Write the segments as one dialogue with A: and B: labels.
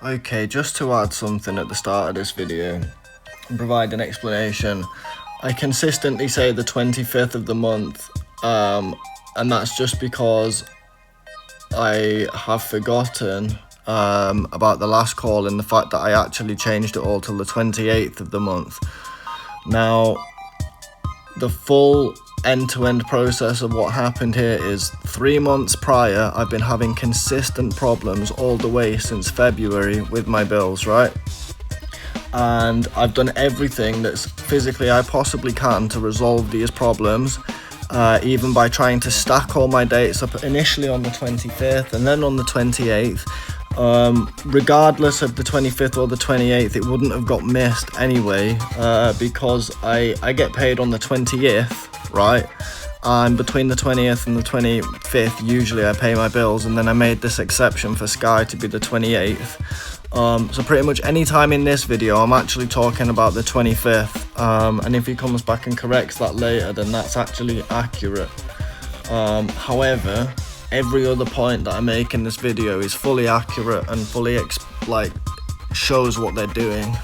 A: Okay, just to add something at the start of this video and provide an explanation, I consistently say the 25th of the month, and that's just because I have forgotten about the last call and the fact that I actually changed it all till the 28th of the month. Now, the full end-to-end process of what happened here is 3 months prior, I've been having consistent problems all the way since February with my bills, right? And I've done everything that's physically I possibly can to resolve these problems, even by trying to stack all my dates up initially on the 25th and then on the 28th. Regardless of the 25th or the 28th, it wouldn't have got missed anyway, because I get paid on the 20th, right? And between the 20th and the 25th, usually I pay my bills, and then I made this exception for Sky to be the 28th. So pretty much any time in this video, I'm actually talking about the 25th, and if he comes back and corrects that later, then that's actually accurate. However, every other point that I make in this video is fully accurate and fully shows what they're doing.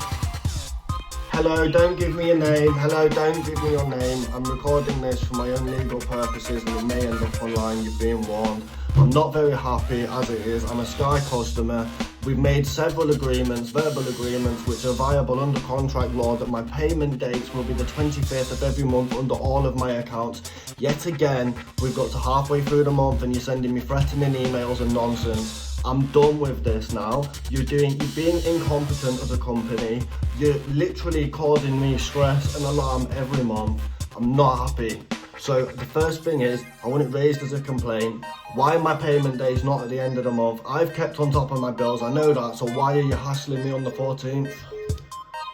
A: Hello, don't give me a name. Hello, don't give me your name. I'm recording this for my own legal purposes and it may end up online, you're being warned. I'm not very happy as it is. I'm a Sky customer. We've made several agreements, verbal agreements, which are viable under contract law, that my payment dates will be the 25th of every month under all of my accounts. Yet again, we've got to halfway through the month and you're sending me threatening emails and nonsense. I'm done with this now. You're being incompetent as a company. You're literally causing me stress and alarm every month. I'm not happy. So the first thing is, I want it raised as a complaint. Why are my payment days not at the end of the month? I've kept on top of my bills, I know that, so why are you hassling me on the 14th?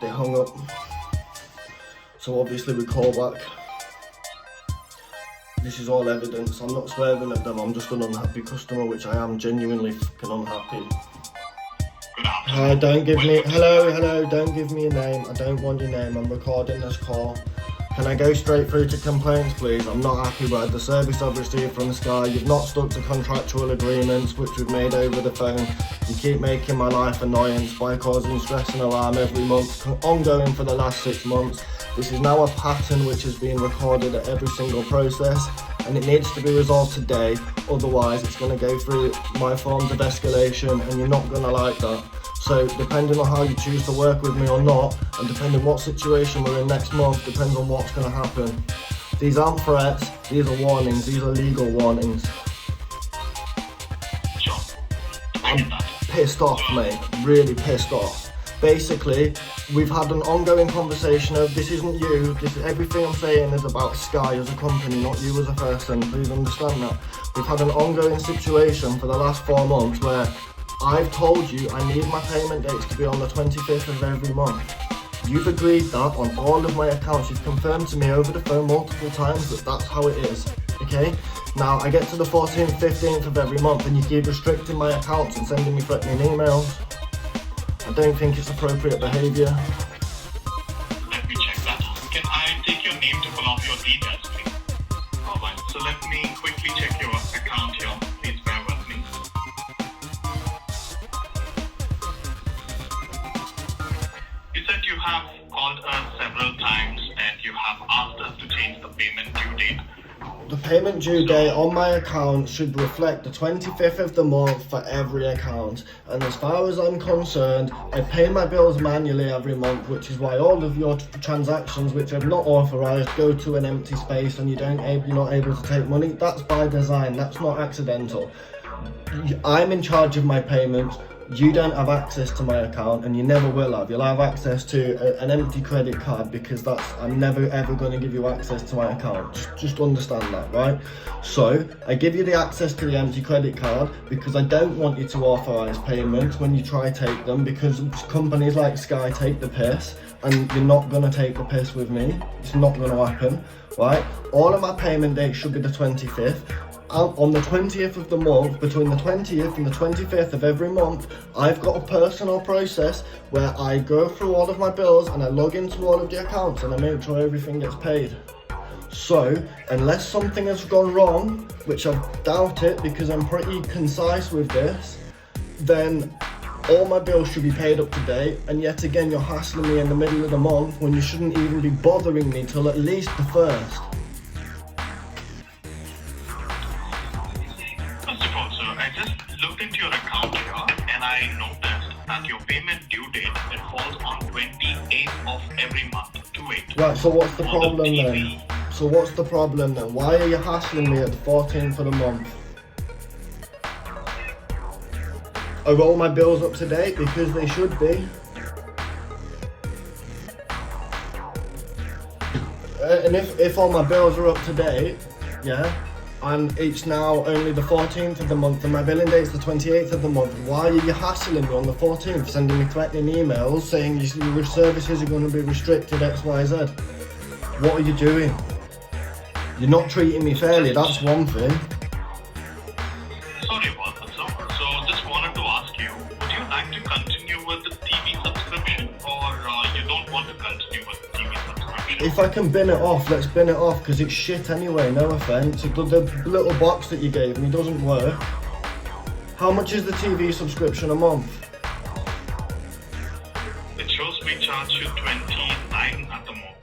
A: They hung up. So obviously we call back. This is all evidence. I'm not swerving at them, I'm just an unhappy customer, which I am genuinely fucking unhappy. Don't give me, hello, don't give me a name. I don't want your name, I'm recording this call. Can I go straight through to complaints, please? I'm not happy with the service I've received from Sky. You've not stuck to contractual agreements, which we've made over the phone. You keep making my life annoyance by causing stress and alarm every month, ongoing for the last 6 months. This is now a pattern which is being recorded at every single process, and it needs to be resolved today. Otherwise, it's going to go through my forms of escalation, and you're not going to like that. So depending on how you choose to work with me or not, and depending what situation we're in next month, depends on what's going to happen. These aren't threats, these are warnings, these are legal warnings.
B: Sure.
A: I'm pissed off, mate, really pissed off. Basically, we've had an ongoing conversation of this isn't you, everything I'm saying is about Sky as a company, not you as a person, please understand that. We've had an ongoing situation for the last 4 months where I've told you I need my payment dates to be on the 25th of every month. You've agreed that on all of my accounts. You've confirmed to me over the phone multiple times that that's how it is, okay? Now, I get to the 14th, 15th of every month and you keep restricting my accounts and sending me threatening emails. I don't think it's appropriate behaviour.
B: Let me check that. Can I take your name to pull off your details, please? Alright, so let me quickly check your account here. Please bear with me. You said you have called us several times and you have asked us to change the payment due date.
A: The payment due date on my account should reflect the 25th of the month for every account. And as far as I'm concerned, I pay my bills manually every month, which is why all of your transactions which are not authorised go to an empty space and you're not able to take money. That's by design, that's not accidental. I'm in charge of my payments. You don't have access to my account and you never will have. You'll have access to an empty credit card because I'm never ever going to give you access to my account. Just understand that, right? So I give you the access to the empty credit card because I don't want you to authorise payments when you try to take them, because companies like Sky take the piss and you're not going to take the piss with me. It's not going to happen, right? All of my payment dates should be the 25th. On the 20th of the month, between the 20th and the 25th of every month, I've got a personal process where I go through all of my bills and I log into all of the accounts and I make sure everything gets paid. So, unless something has gone wrong, which I doubt it because I'm pretty concise with this, then All my bills should be paid up to date, and yet again you're hassling me in the middle of the month when you shouldn't even be bothering me till at least the 1st.
B: First of all, sir, I just looked into your account here and I noticed that your payment due date, it falls on 28th of every month, 28.
A: Right, so what's the
B: For
A: problem
B: TV.
A: then? So what's the problem then? Why are you hassling me at the 14th of the month? Are all my bills up to date? Because they should be. And if all my bills are up to date, yeah, and it's now only the 14th of the month and my billing date's the 28th of the month, why are you hassling me on the 14th, sending me threatening emails saying your services are going to be restricted X, Y, Z? What are you doing? You're not treating me fairly, that's one thing.
B: Sorry about that, sir. So just wanted to ask you, would you like to continue with the TV subscription or you don't want to continue with the TV subscription?
A: If I can bin it off, let's bin it off, because it's shit anyway, no offence. The little box that you gave me doesn't work. How much is the TV subscription a month?
B: It shows we charge you 29 at the moment.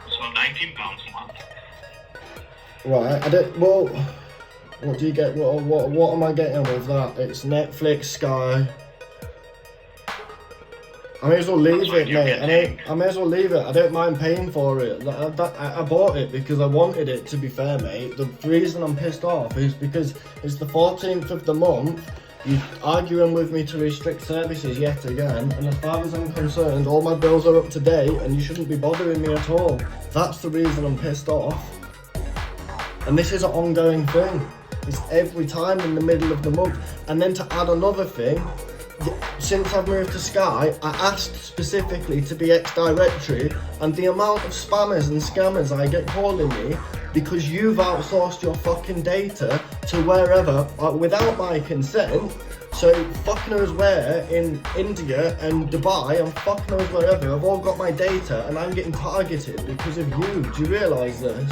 B: So £19 a month.
A: Right, what do you get, what am I getting with that? It's Netflix, Sky. I may as well leave it, mate. I may as well leave it. I don't mind paying for it. I bought it because I wanted it, to be fair, mate. The reason I'm pissed off is because it's the 14th of the month. You're arguing with me to restrict services yet again, and as far as I'm concerned, all my bills are up to date and you shouldn't be bothering me at all. That's the reason I'm pissed off. And this is an ongoing thing. It's every time in the middle of the month. And then to add another thing, since I've moved to Sky, I asked specifically to be ex-directory, and the amount of spammers and scammers I get calling me because you've outsourced your fucking data to wherever without my consent. So fuck knows where in India and Dubai and fuck knows wherever, I've all got my data and I'm getting targeted because of you. Do you realise this?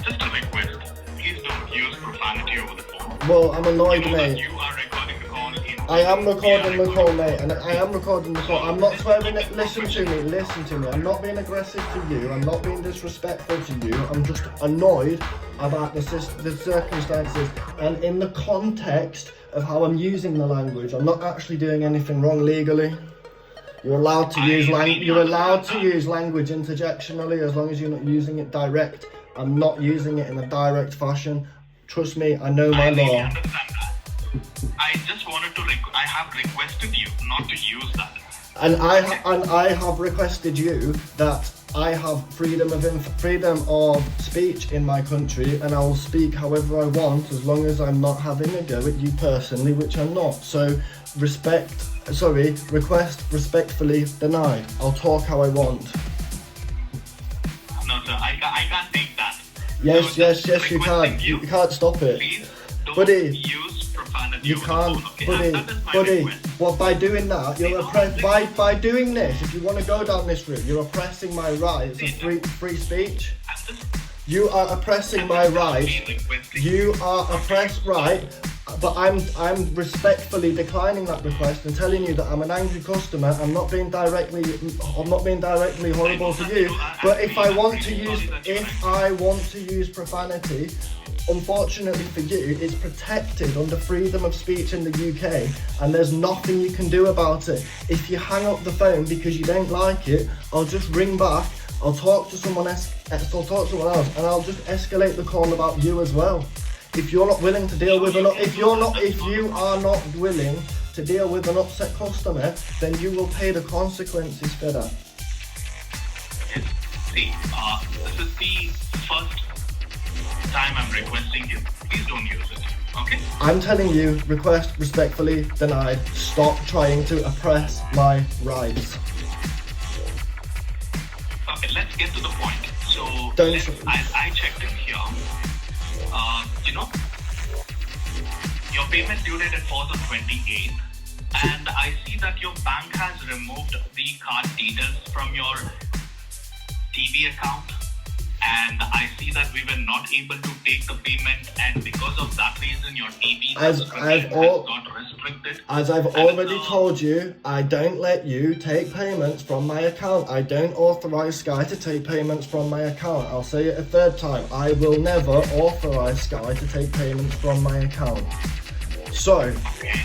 B: Just a request, please don't use profanity over the phone.
A: Well, I'm annoyed, mate.
B: You are recording the call in.
A: I am recording the call, mate, and I am recording the call. I'm not swearing it. Listen to me. I'm not being aggressive to you. I'm not being disrespectful to you. I'm just annoyed about the circumstances and in the context of how I'm using the language. I'm not actually doing anything wrong legally. You're allowed to use language interjectionally as long as you're not using it direct. I'm not using it in a direct fashion. Trust me, I know my law.
B: I understand that. I just wanted to. I have requested you not to use that.
A: And I have requested you that I have freedom of speech in my country, and I will speak however I want as long as I'm not having a go at you personally, which I'm not. So request respectfully denied. I'll talk how I want.
B: No, sir, I can't take that.
A: Yes,
B: So
A: yes, you can. You can't stop it.
B: Please don't
A: Buddy,
B: use profanity
A: you
B: over
A: can't,
B: the phone, okay? That is my
A: buddy.
B: request.
A: Well, by doing that, you're by doing this. If you want to go down this route, you're oppressing my rights of free speech. You are oppressing my rights. You are oppressed, right? But I'm respectfully declining that request and telling you that I'm an angry customer. I'm not being directly horrible to you. But if I want to use profanity, unfortunately for you, it's protected under freedom of speech in the UK, and there's nothing you can do about it. If you hang up the phone because you don't like it, I'll just ring back. I'll talk to someone else, and I'll just escalate the call about you as well. If you're not willing to deal with if you are not willing to deal with an upset customer, then you will pay the consequences for that.
B: See, this is the first time I'm requesting you. Please don't use it, okay?
A: I'm telling you, request respectfully denied. Stop trying to oppress my rights.
B: Okay, let's get to the point. So, I checked in here. Your payment due date falls on 28th, and I see that your bank has removed the card details from your TV account and I see that we were not able to take the payment, and because of that reason, your TV subscription has got restricted.
A: As I've already told you, I don't let you take payments from my account. I don't authorize Sky to take payments from my account. I'll say it a third time. I will never authorize Sky to take payments from my account. So,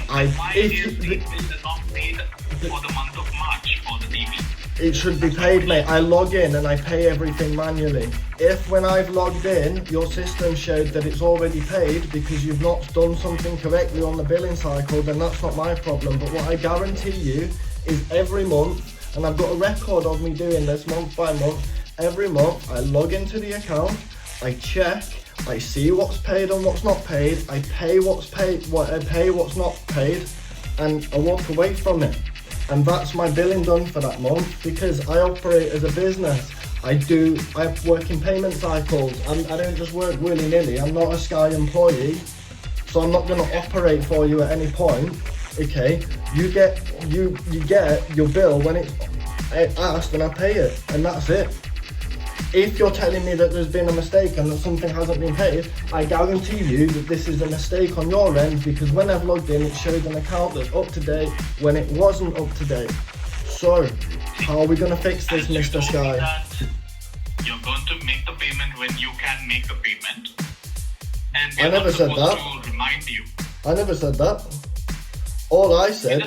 B: Why is the bill not paid for the month of March for the TV?
A: it should be paid, mate. I log in and I pay everything manually. If when I've logged in, your system showed that it's already paid because you've not done something correctly on the billing cycle, then that's not my problem. But what I guarantee you is every month, and I've got a record of me doing this month by month, every month I log into the account, I check, I see what's paid and what's not paid, I pay what's paid, I pay what's not paid, and I walk away from it. And that's my billing done for that month, because I operate as a business. I work in payment cycles. I don't just work willy-nilly. I'm not a Sky employee, so I'm not going to operate for you at any point. Okay, you get your bill when it's asked, and I pay it, and that's it. If you're telling me that there's been a mistake and that something hasn't been paid, I guarantee you that this is a mistake on your end, because when I've logged in, it showed an account that's up to date when it wasn't up to date. So, how are we going to fix this, Mr. Sky?
B: You're going to make the payment when you can make the payment. And
A: I never said that.
B: To remind you.
A: I never said that. All I said,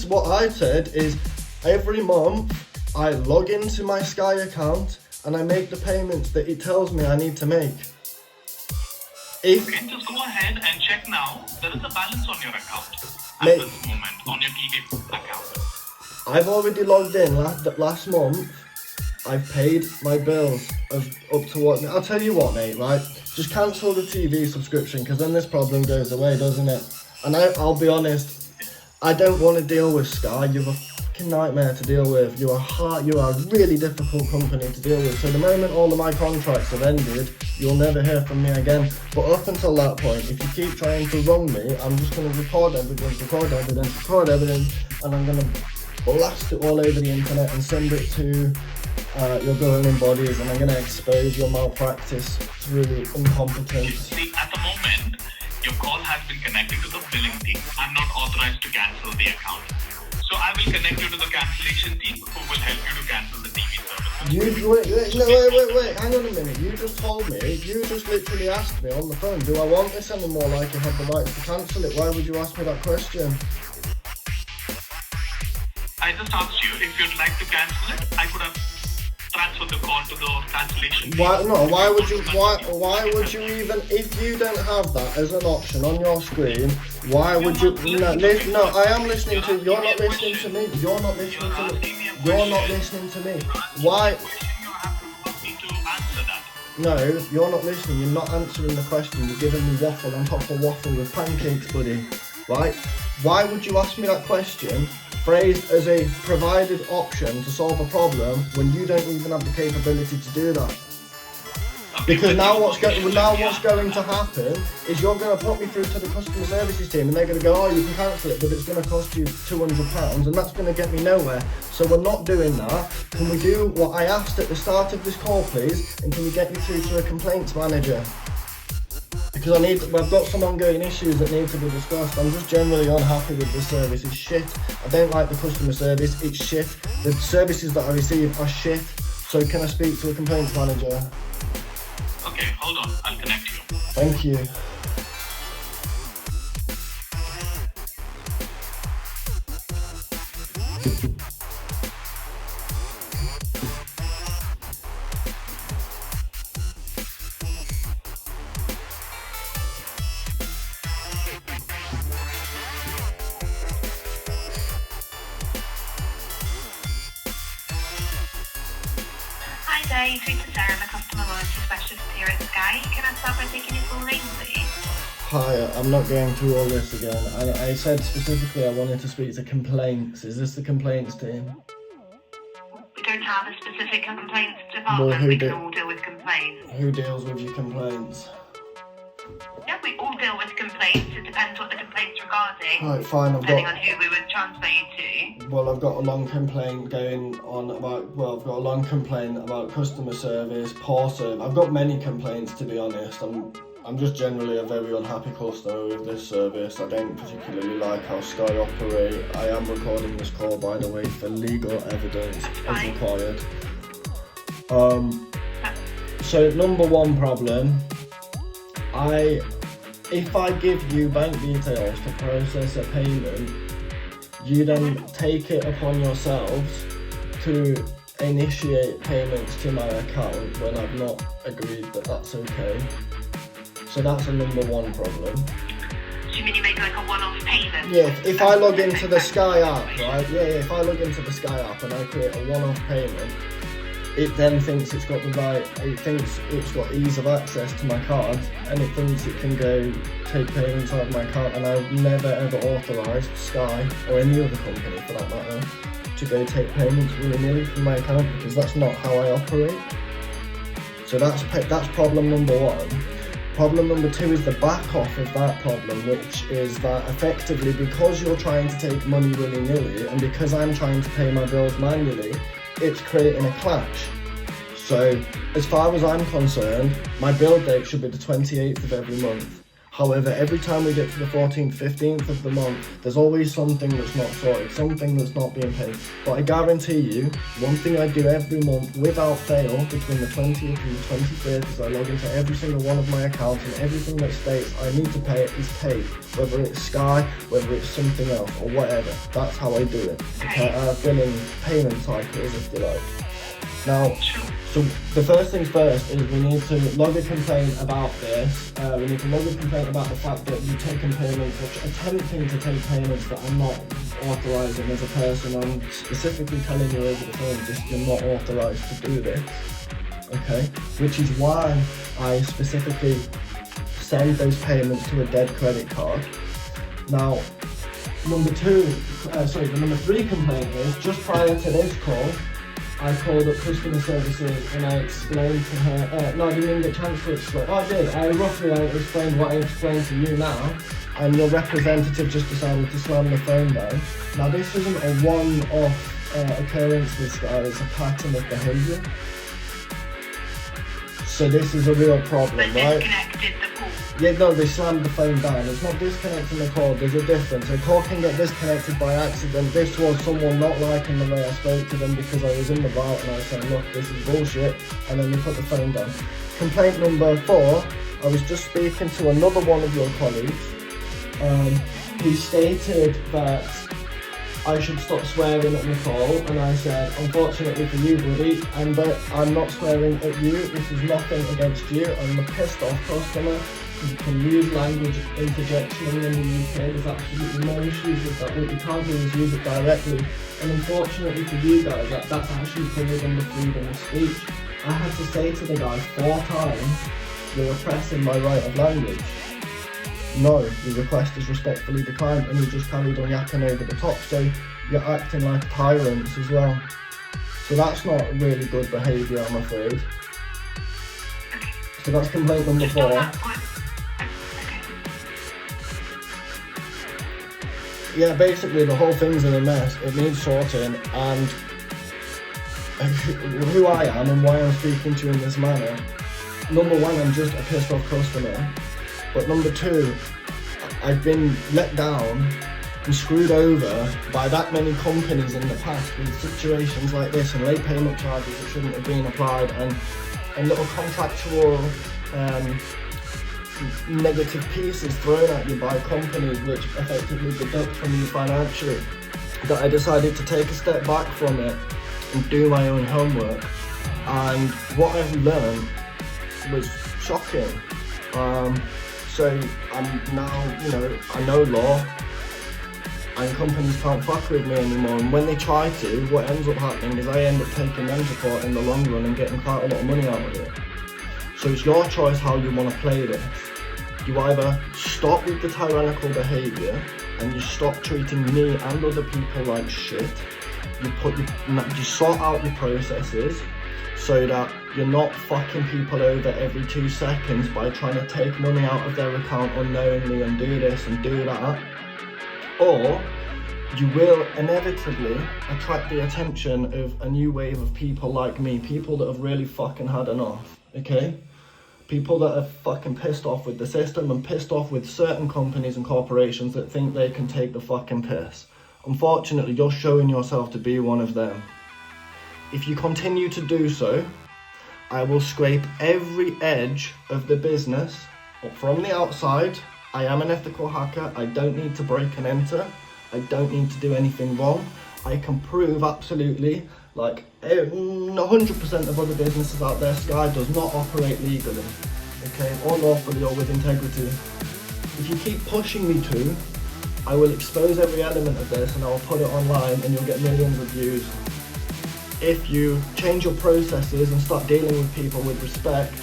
A: what I said is every month I log into my Sky account and I make the payments that it tells me I need to make.
B: You can just go ahead and check now. There is a balance on your account at this moment, on your TV account.
A: I've already logged in last month. I've paid my bills of up to what. I'll tell you what, mate, right? Just cancel the TV subscription, because then this problem goes away, doesn't it? And I'll be honest, I don't want to deal with Sky. You're a fucking nightmare to deal with. You are a really difficult company to deal with. So the moment all of my contracts have ended, you'll never hear from me again. But up until that point, if you keep trying to wrong me, I'm just going to record evidence, and I'm going to blast it all over the internet and send it to your governing bodies, and I'm going to expose your malpractice through incompetence.
B: See, at the moment, your call has been connected to the billing team. I'm not authorized to cancel the account. So I will connect you to the cancellation team, who will help you to cancel the TV service.
A: Wait, hang on a minute. You just told me, you just literally asked me on the phone, do I want this anymore, like you had the right to cancel it? Why would you ask me that question?
B: I just asked you if you'd like to cancel it. I could have transferred the call to the cancellation team.
A: Why would you even, if you don't have that as an option on your screen, why would you, no, I am listening to, you're not listening to me, you're not listening to me, why? No, you're not listening, you're not answering the question, you're giving me waffle on top of waffle with pancakes, buddy, right? Why would you ask me that question, phrased as a provided option to solve a problem, when you don't even have the capability to do that? Because now what's going to happen is you're going to put me through to the customer services team, and they're going to go, oh, you can cancel it, but it's going to cost you £200, and that's going to get me nowhere. So we're not doing that. Can we do what I asked at the start of this call, please? And can you get me through to a complaints manager? Because I've got some ongoing issues that need to be discussed. I'm just generally unhappy with the service. It's shit. I don't like the customer service. It's shit. The services that I receive are shit. So can I speak to a complaints manager?
B: Okay, hold on. I'll connect you.
A: Thank you.
C: Hi, you're through to Sarah, the customer loyalty specialist here at Sky. Can I start by taking your full name, please?
A: Hi, I'm not going through all this again. I said specifically I wanted to speak to complaints. Is this the complaints team?
C: We don't have a specific complaints department. We can all deal with complaints.
A: Who deals with your complaints?
C: Yeah, we all deal with complaints. It depends what the complaint's regarding.
A: Right, fine,
C: Depending on who we would transfer you to.
A: Well, I've got a long complaint going on about, I've got a long complaint about customer service, poor service. I've got many complaints, to be honest. I'm just generally a very unhappy customer with this service. I don't particularly like how Sky operate. I am recording this call, by the way, for legal evidence as required. So number one problem, if I give you bank details to process a payment, you then take it upon yourselves to initiate payments to my account when I've not agreed that that's okay. So that's a number one problem.
C: Do you mean you make like a one-off payment?
A: Yeah, if I log into the Sky app, right? Yeah, if I log into the Sky app and I create a one-off payment, it then thinks it thinks it's got ease of access to my card, and it thinks it can go take payments out of my account, and I've never ever authorised Sky, or any other company for that matter, to go take payments willy-nilly from my account, because that's not how I operate. So that's problem number one. Problem number two is the back off of that problem, which is that effectively, because you're trying to take money willy-nilly, and because I'm trying to pay my bills manually, it's creating a clash. So, as far as I'm concerned, my bill date should be the 28th of every month. However, every time we get to the 14th, 15th of the month, there's always something that's not sorted, something that's not being paid. But I guarantee you, one thing I do every month without fail, between the 20th and the 23rd, is I log into every single one of my accounts, and everything that states I need to pay it is paid. Whether it's Sky, whether it's something else, or whatever. That's how I do it. Billing payment cycles, if you like. Now, so the first things first is we need to log a complaint about this. We need to log a complaint about the fact that you've taken payments, or attempting to take payments that I'm not authorising as a person. I'm specifically telling you over the phone that you're not authorised to do this. Okay? Which is why I specifically send those payments to a dead credit card. Now, the number three complaint is, just prior to this call, I called up customer services and I explained to her, no, I didn't even get a chance to explain. Oh, I did. I explained what I explained to you now, and your representative just decided to slam the phone down. Now, this isn't a one-off occurrence with Sky, it's a pattern of behaviour. So this is a real problem, right?
C: Disconnected the call.
A: Yeah, no, they slammed the phone down. It's not disconnecting the call, there's a difference. A call can get disconnected by accident. This was someone not liking the way I spoke to them because I was in the route and I was saying, look, this is bullshit, and then they put the phone down. Complaint number 4, I was just speaking to another one of your colleagues who stated that I should stop swearing at Nicole, and I said, unfortunately for you, buddy, I'm not swearing at you. This is nothing against you. I'm a pissed off customer. You can use language interjection in the UK. There's absolutely no issues with that. What you can't do is use it directly. And unfortunately for you guys, that's actually covered under freedom of speech. I had to say to the guy 4 times, you're oppressing my right of language. No, the request is respectfully declined, and you just carried on yapping over the top, so you're acting like tyrants as well. So that's not really good behaviour, I'm afraid. So that's complaint number 4. Yeah, basically the whole thing's in a mess. It needs sorting, and who I am and why I'm speaking to you in this manner. Number 1, I'm just a pissed off customer. But number 2, I've been let down and screwed over by that many companies in the past with situations like this, and late payment charges that shouldn't have been applied, and little contractual negative pieces thrown at you by companies which effectively deduct from you financially, that I decided to take a step back from it and do my own homework. And what I've learned was shocking. So I'm now, I know law, and companies can't fuck with me anymore, and when they try to, what ends up happening is I end up taking them to court in the long run and getting quite a lot of money out of it. So it's your choice how you want to play this. You either stop with the tyrannical behaviour and you stop treating me and other people like shit. You sort out your processes so that you're not fucking people over every 2 seconds by trying to take money out of their account unknowingly and do this and do that, or you will inevitably attract the attention of a new wave of people like me, people that have really fucking had enough, okay? People that are fucking pissed off with the system and pissed off with certain companies and corporations that think they can take the fucking piss. Unfortunately, you're showing yourself to be one of them. If you continue to do so, I will scrape every edge of the business up from the outside. I am an ethical hacker. I don't need to break and enter. I don't need to do anything wrong. I can prove absolutely, like 100% of other businesses out there, Sky does not operate legally, okay, or lawfully or with integrity. If you keep pushing me to, I will expose every element of this and I will put it online and you'll get millions of views. If you change your processes and start dealing with people with respect,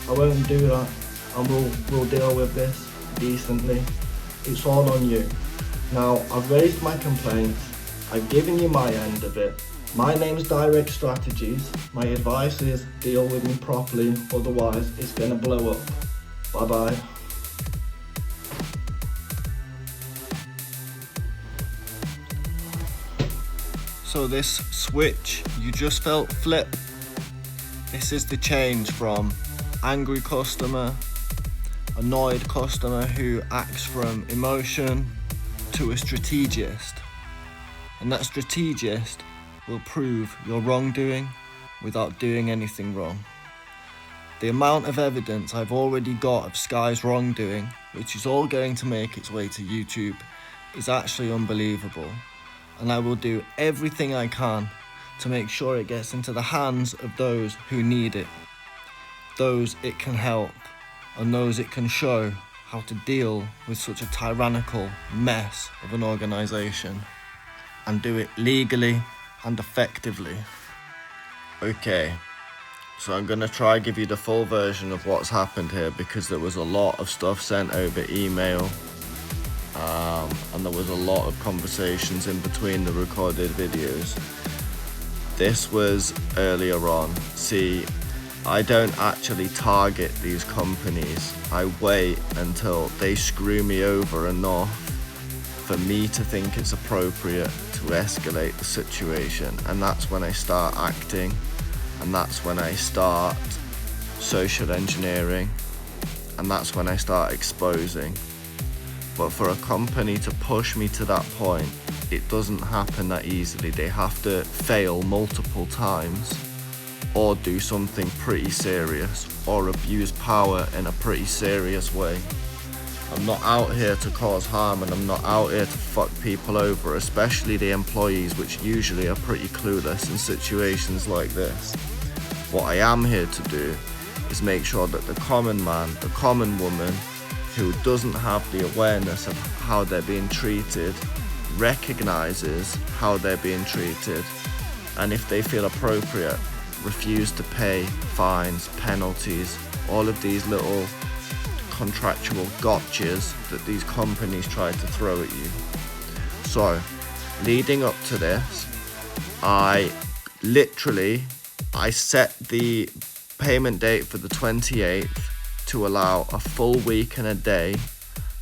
A: I won't do that, and we'll deal with this decently. It's all on you. Now, I've raised my complaints, I've given you my end of it. My name's Direct Strategies. My advice is deal with me properly, otherwise it's gonna blow up. Bye bye. So this switch you just felt flip. This is the change from angry customer, annoyed customer who acts from emotion, to a strategist. And that strategist will prove your wrongdoing without doing anything wrong. The amount of evidence I've already got of Sky's wrongdoing, which is all going to make its way to YouTube, is actually unbelievable. And I will do everything I can to make sure it gets into the hands of those who need it, those it can help, and those it can show how to deal with such a tyrannical mess of an organisation, and do it legally and effectively. Okay, so I'm going to try give you the full version of what's happened here, because there was a lot of stuff sent over email. And there was a lot of conversations in between the recorded videos. This was earlier on. See, I don't actually target these companies. I wait until they screw me over enough for me to think it's appropriate to escalate the situation. And that's when I start acting. And that's when I start social engineering. And that's when I start exposing. But for a company to push me to that point, it doesn't happen that easily. They have to fail multiple times, or do something pretty serious, or abuse power in a pretty serious way. I'm not out here to cause harm, and I'm not out here to fuck people over, especially the employees, which usually are pretty clueless in situations like this. What I am here to do is make sure that the common man, the common woman, who doesn't have the awareness of how they're being treated, recognizes how they're being treated, and if they feel appropriate, refuse to pay fines, penalties, all of these little contractual gotchas that these companies try to throw at you. So, leading up to this, I set the payment date for the 28th to allow a full week and a day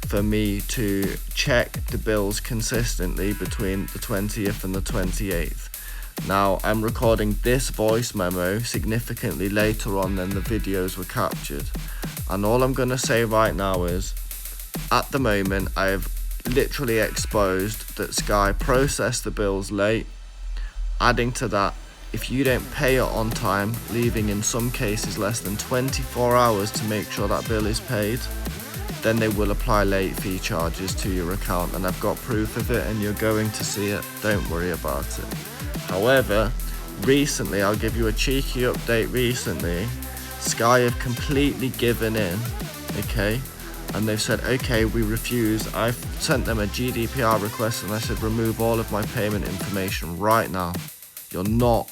A: for me to check the bills consistently between the 20th and the 28th. Now, I'm recording this voice memo significantly later on than the videos were captured. And all I'm going to say right now is, at the moment, I've literally exposed that Sky processed the bills late. Adding to that, if you don't pay it on time, leaving in some cases less than 24 hours to make sure that bill is paid, then they will apply late fee charges to your account, and I've got proof of it and you're going to see it. Don't worry about it. However, recently, I'll give you a cheeky update recently, Sky have completely given in, okay? And they've said, okay, we refuse. I've sent them a GDPR request and I said, remove all of my payment information right now. You're not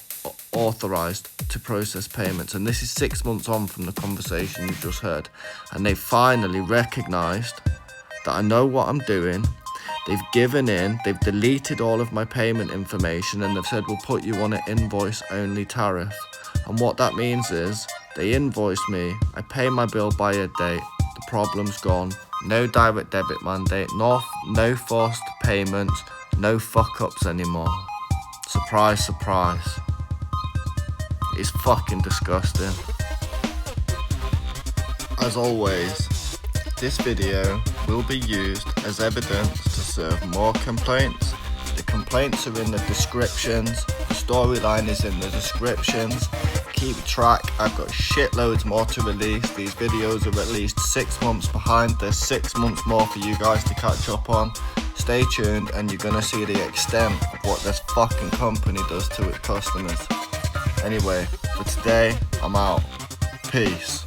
A: authorized to process payments. And this is 6 months on from the conversation you just heard. And they finally recognized that I know what I'm doing. They've given in, they've deleted all of my payment information, and they've said we'll put you on an invoice only tariff. And what that means is they invoice me, I pay my bill by a date, the problem's gone. No direct debit mandate, no forced payments, no fuck ups anymore. Surprise, surprise. It's fucking disgusting. As always, this video will be used as evidence to serve more complaints. The complaints are in the descriptions, the storyline is in the descriptions. Keep track, I've got shitloads more to release. These videos are at least 6 months behind. There's 6 months more for you guys to catch up on. Stay tuned and you're gonna see the extent of what this fucking company does to its customers. Anyway, for today, I'm out. Peace.